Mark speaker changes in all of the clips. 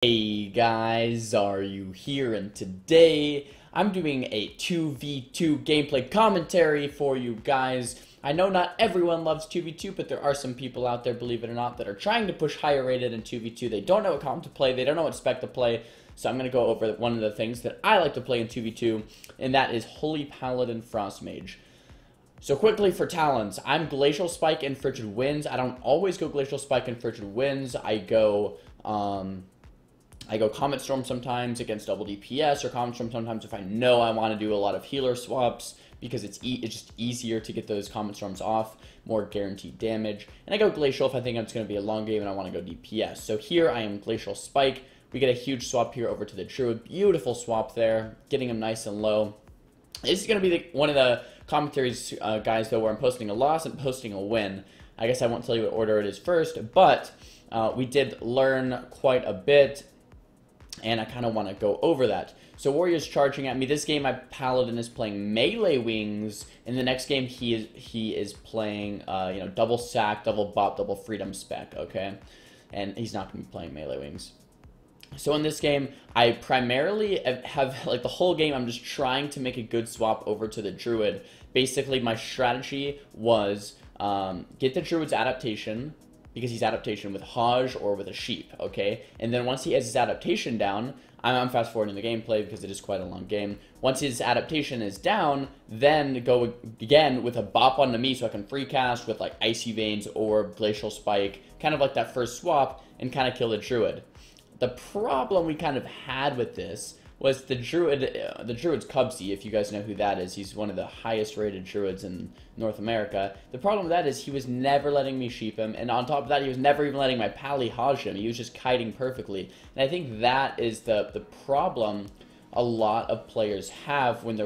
Speaker 1: Hey guys, Xaryu here, and today I'm doing a 2v2 gameplay commentary for you guys. I know not everyone loves 2v2, but there are some people out there, believe it or not, that are trying to push higher rated in 2v2. They don't know what comp to play, they don't know what spec to play, so I'm going to go over one of the things that I like to play in 2v2, and that is Holy Paladin Frost Mage. So quickly for talents, I'm Glacial Spike and Frigid Winds. I don't always go Glacial Spike and Frigid Winds. I go Comet Storm sometimes against double DPS, or Comet Storm sometimes if I know I want to do a lot of healer swaps, because it's just easier to get those Comet Storms off, more guaranteed damage. And I go Glacial if I think it's going to be a long game and I want to go DPS. So here I am Glacial Spike. We get a huge swap here over to the Druid. Beautiful swap there, getting him nice and low. This is going to be one of the commentaries, guys, though, where I'm posting a loss and posting a win. I guess I won't tell you what order it is first, but we did learn quite a bit, and I kind of want to go over that. So Warrior's charging at me. This game, my Paladin is playing melee wings. In the next game, he is playing, double sack, double bop, double freedom spec, okay? And he's not going to be playing melee wings. So in this game, I primarily have, like, the whole game, I'm just trying to make a good swap over to the Druid. Basically, my strategy was get the Druid's adaptation, because he's adaptation with Hajj or with a sheep, okay? And then once he has his adaptation down, I'm fast forwarding the gameplay because it is quite a long game. Once his adaptation is down, then go again with a bop onto me so I can free cast with like Icy Veins or Glacial Spike, kind of like that first swap, and kind of kill the Druid. The problem we kind of had with this was the Druid's Cubsy, if you guys know who that is. He's one of the highest rated Druids in North America. The problem with that is he was never letting me sheep him, and on top of that, he was never even letting my Pally Hajj him. He was just kiting perfectly. And I think that is the problem a lot of players have when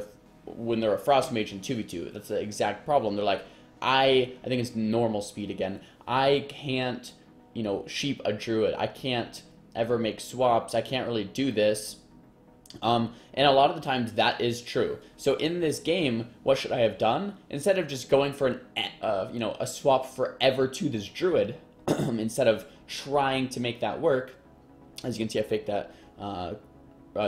Speaker 1: they're a Frost Mage in 2v2. That's the exact problem. They're like, I think it's normal speed again. I can't, sheep a Druid. I can't ever make swaps. I can't really do this. And a lot of the times that is true. So in this game, what should I have done? Instead of just going for a swap forever to this Druid, instead of trying to make that work, as you can see, I faked that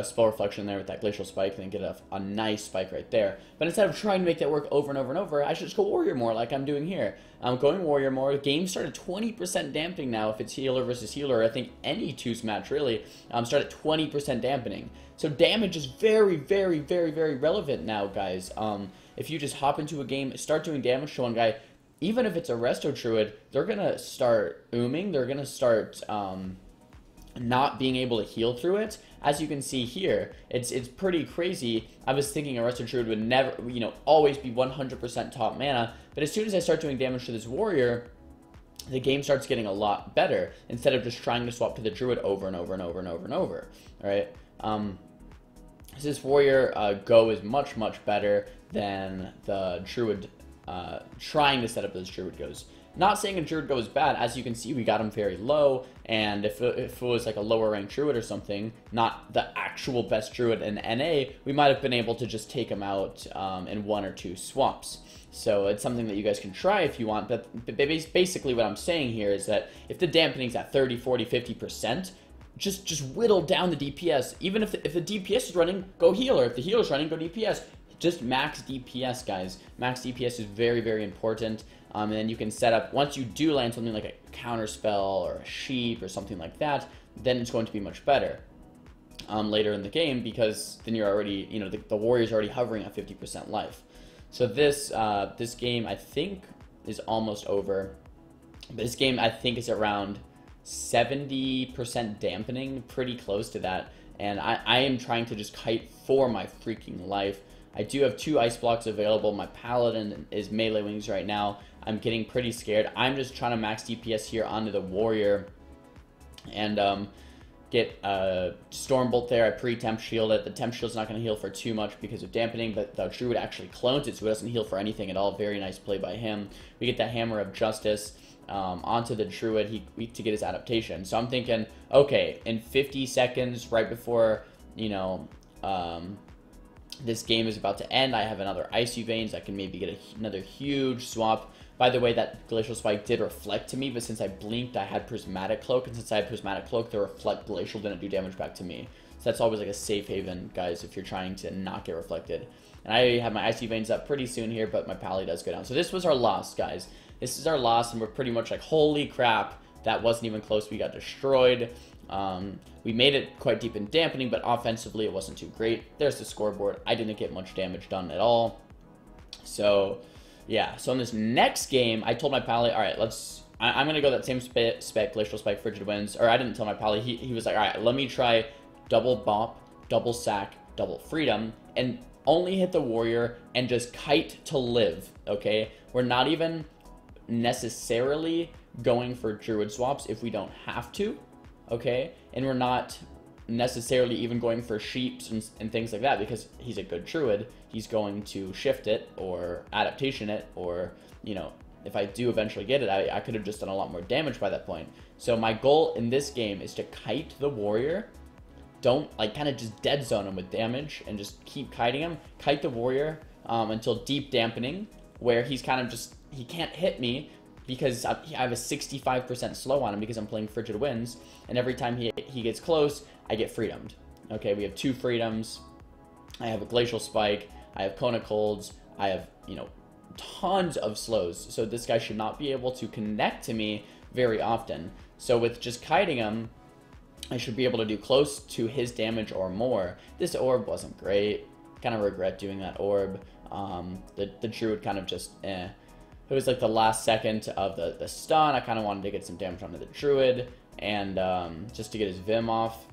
Speaker 1: spell reflection there with that Glacial Spike, and then get a nice spike right there. But instead of trying to make that work over and over and over, I should just go Warrior more like I'm doing here. I'm going Warrior more. The game started 20% dampening now if it's healer versus healer. I think any twos match really start at 20% dampening. So damage is very, very, very, very relevant now, guys. If you just hop into a game, start doing damage to one guy, even if it's a Resto Druid, they're going to start ooming. They're going to start not being able to heal through it. As you can see here, it's pretty crazy. I was thinking a Resto Druid would never, always be 100% top mana, but as soon as I start doing damage to this Warrior, the game starts getting a lot better, instead of just trying to swap to the Druid over and over and over and over and over, alright? This Warrior go is much, much better than the Druid, trying to set up those Druid goes. Not saying a Druid go is bad. As you can see, we got him very low, and if it was like a lower ranked Druid or something, not the actual best Druid in NA, we might have been able to just take him out in one or two swaps. So it's something that you guys can try if you want, but basically what I'm saying here is that if the dampening's at 30, 40, 50%, just whittle down the DPS. Even if the DPS is running, go healer. If the healer's running, go DPS. Just max DPS, guys. Max DPS is very, very important. And then you can set up, once you do land something like a counter spell or a sheep or something like that, then it's going to be much better later in the game, because then you're already, the warrior's already hovering at 50% life. So this game, I think, is almost over. This game, I think, is around 70% dampening, pretty close to that. And I am trying to just kite for my freaking life. I do have 2 ice blocks available. My Paladin is melee wings right now. I'm getting pretty scared. I'm just trying to max DPS here onto the Warrior and get a Stormbolt there. I pre-temp shield it. The temp shield's not going to heal for too much because of dampening, but the Druid actually clones it, so it doesn't heal for anything at all. Very nice play by him. We get the Hammer of Justice onto the Druid to get his adaptation. So I'm thinking, okay, in 50 seconds, right before, this game is about to end, I have another Icy Veins. I can maybe get another huge swap By the way, that Glacial Spike did reflect to me, but since I blinked, I had Prismatic Cloak, and since I had Prismatic Cloak, the Reflect Glacial didn't do damage back to me. So that's always like a safe haven, guys, if you're trying to not get reflected. And I have my Icy Veins up pretty soon here, but my Pally does go down. So this was our loss, guys. This is our loss, and we're pretty much like, holy crap, that wasn't even close. We got destroyed. We made it quite deep in dampening, but offensively it wasn't too great. There's the scoreboard. I didn't get much damage done at all. So yeah, so in this next game, I told my Pally, all right, I'm going to go that same spec, Glacial Spike, Frigid Winds. Or I didn't tell my Pally, he was like, all right, let me try double bop, double sack, double freedom, and only hit the warrior and just kite to live, okay? We're not even necessarily going for druid swaps if we don't have to, okay? And we're not necessarily even going for sheeps and things like that, because he's a good druid. He's going to shift it or adaptation it, or, you know, if I do eventually get it, I could have just done a lot more damage by that point. So my goal in this game is to kite the warrior. Don't, like, kind of just dead zone him with damage and just keep kiting him. Kite the warrior until deep dampening, where he's kind of just, he can't hit me because I have a 65% slow on him because I'm playing Frigid Winds, and every time he gets close, I get freedomed. Okay, we have 2 freedoms. I have a Glacial Spike. I have Cone of Colds. I have, you know, tons of slows. So this guy should not be able to connect to me very often. So with just kiting him, I should be able to do close to his damage or more. This orb wasn't great. Kind of regret doing that orb. The druid kind of just, eh. It was like the last second of the stun. I kind of wanted to get some damage onto the druid, and just to get his Vim off.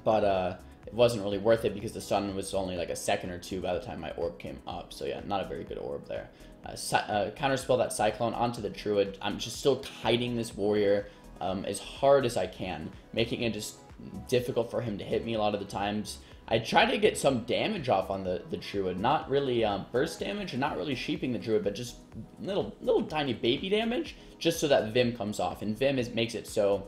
Speaker 1: But it wasn't really worth it because the stun was only like a second or two by the time my orb came up. So yeah, not a very good orb there. Counterspell that Cyclone onto the druid. I'm just still kiting this warrior as hard as I can, making it just difficult for him to hit me a lot of the times. I try to get some damage off on the druid, not really burst damage, and not really sheeping the druid, but just little tiny baby damage, just so that Vim comes off. And Vim makes it so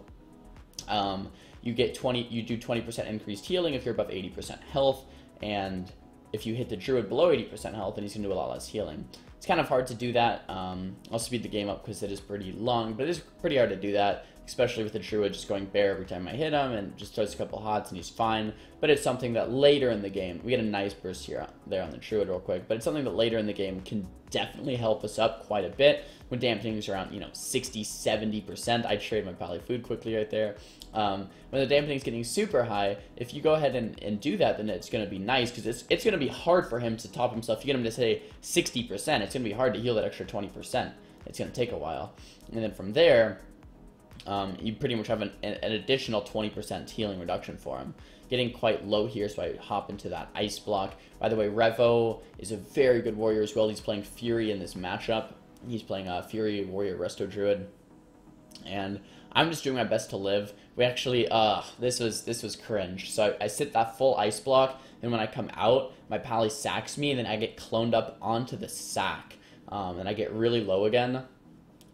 Speaker 1: you do 20% increased healing if you're above 80% health, and if you hit the druid below 80% health, then he's gonna do a lot less healing. It's kind of hard to do that. I'll speed the game up because it is pretty long, but it is pretty hard to do that, especially with the druid just going bear every time I hit him and just throws a couple hots and he's fine. But it's something that later in the game, we get a nice burst there on the druid real quick, but it's something that later in the game can definitely help us up quite a bit when dampening is around, you know, 60-70%. I trade my Pally food quickly right there. When the dampening is getting super high, if you go ahead and do that, then it's going to be nice, because it's going to be hard for him to top himself. You get him to say 60%, it's going to be hard to heal that extra 20%. It's going to take a while. And then from there, you pretty much have an additional 20% healing reduction for him. Getting quite low here, so I hop into that ice block. By the way, Revo is a very good warrior as well. He's playing Fury in this matchup. He's playing Fury, Warrior, Resto Druid. And I'm just doing my best to live. We actually, this was cringe. So I sit that full ice block, and when I come out, my Pally sacks me, and then I get cloned up onto the sack. And I get really low again,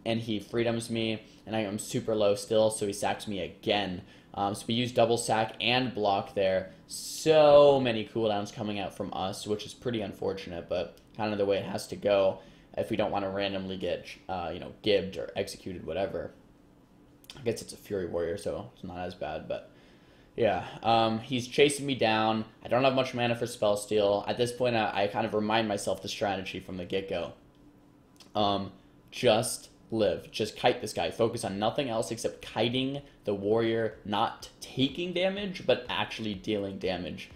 Speaker 1: and he freedoms me, and I am super low still, so he sacks me again. So we use double sack and block there. So many cooldowns coming out from us, which is pretty unfortunate, but kind of the way it has to go if we don't want to randomly get, you know, gibbed or executed, whatever. I guess it's a Fury Warrior, so it's not as bad, but yeah. He's chasing me down. I don't have much mana for Spell Steal. At this point, I kind of remind myself the strategy from the get-go. Just live. Just kite this guy. Focus on nothing else except kiting the warrior, not taking damage, but actually dealing damage.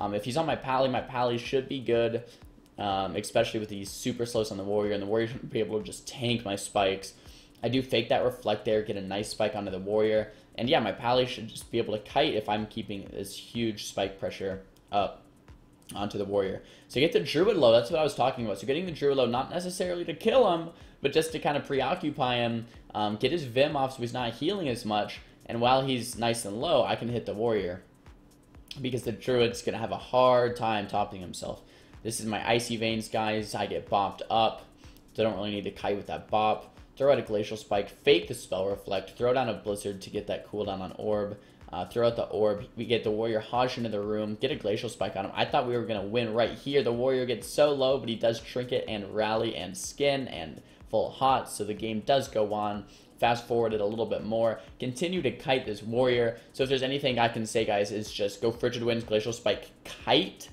Speaker 1: If he's on my Pally should be good, especially with these super slows on the warrior, and the warrior should be able to just tank my spikes. I do fake that reflect there, get a nice spike onto the warrior, and yeah, my Pally should just be able to kite if I'm keeping this huge spike pressure up onto the warrior. So get the druid low, that's what I was talking about. So getting the druid low, not necessarily to kill him, but just to kind of preoccupy him, get his Vim off so he's not healing as much, and while he's nice and low, I can hit the warrior, because the druid's going to have a hard time topping himself. This is my Icy Veins, guys. I get bopped up, so I don't really need to kite with that bop. Throw out a Glacial Spike, fake the Spell Reflect, throw down a Blizzard to get that cooldown on Orb, throw out the Orb, we get the Warrior Hodge into the room, get a Glacial Spike on him. I thought we were going to win right here. The Warrior gets so low, but he does Trinket and Rally and Skin and full hot, so the game does go on. Fast forward it a little bit more. Continue to kite this warrior. So if there's anything I can say, guys, is just go Frigid Winds, Glacial Spike, kite.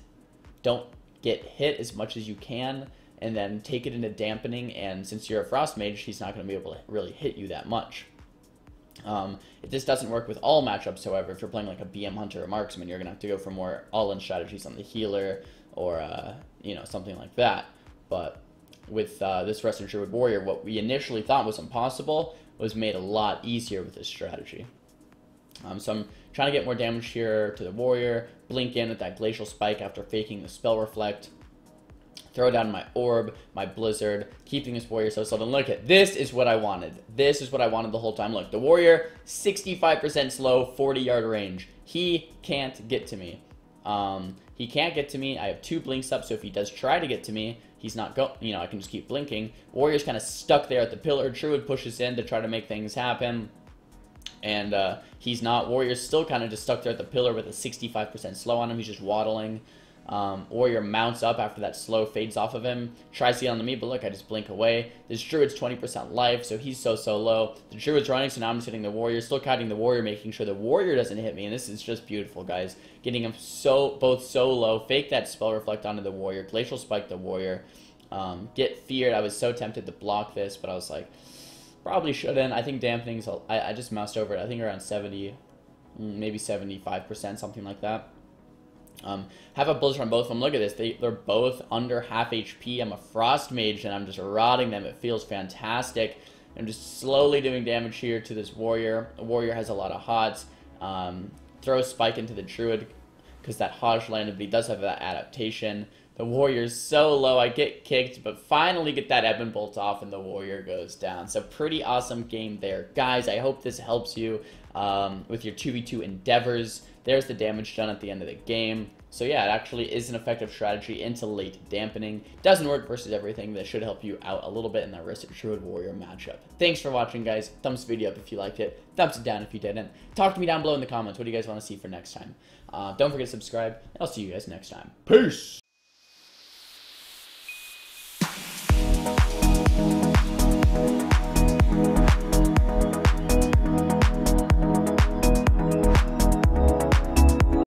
Speaker 1: Don't get hit as much as you can, and then take it into dampening. And since you're a Frost Mage, he's not going to be able to really hit you that much. This doesn't work with all matchups, however. If you're playing like a BM Hunter or Marksman, you're going to have to go for more all-in strategies on the healer or, you know, something like that. But with this Resident Druid Warrior, what we initially thought was impossible was made a lot easier with this strategy. So I'm trying to get more damage here to the warrior, blink in with that Glacial Spike after faking the Spell Reflect, throw down my Orb, my Blizzard, keeping this warrior so slow. And look at this is what I wanted. This is what I wanted the whole time. Look, the warrior, 65% slow, 40-yard range. He can't get to me. He can't get to me. I have 2 blinks up, so if he does try to get to me, he's not going, you know, I can just keep blinking. Warrior's kind of stuck there at the pillar. Druid pushes in to try to make things happen. And he's not. Warrior's still kind of just stuck there at the pillar with a 65% slow on him. He's just waddling. Warrior mounts up after that slow fades off of him. Tries to get onto me, but look, I just blink away. This Druid's 20% life, so he's so low. The Druid's running, so now I'm just hitting the Warrior. Still kiting the Warrior, making sure the Warrior doesn't hit me. And this is just beautiful, guys. Getting him both so low. Fake that Spell Reflect onto the Warrior. Glacial Spike the Warrior. Get feared. I was so tempted to block this, but I was like, probably shouldn't. I think dampening's, I just moused over it. I think around 70, maybe 75%, something like that. Have a Blizzard on both of them. Look at this. They're both under half HP. I'm a Frost Mage, and I'm just rotting them. It feels fantastic. I'm just slowly doing damage here to this Warrior. The Warrior has a lot of hots. Throw Spike into the Druid, because that Hodge landed, but he does have that adaptation. The Warrior's so low, I get kicked, but finally get that Ebon Bolt off, and the Warrior goes down. So pretty awesome game there. Guys, I hope this helps you with your 2v2 endeavors. There's the damage done at the end of the game. So yeah, it actually is an effective strategy into late dampening. Doesn't work versus everything, but it should help you out a little bit in that Resident Druid Warrior matchup. Thanks for watching, guys. Thumbs the video up if you liked it. Thumbs it down if you didn't. Talk to me down below in the comments. What do you guys want to see for next time? Don't forget to subscribe, and I'll see you guys next time. Peace!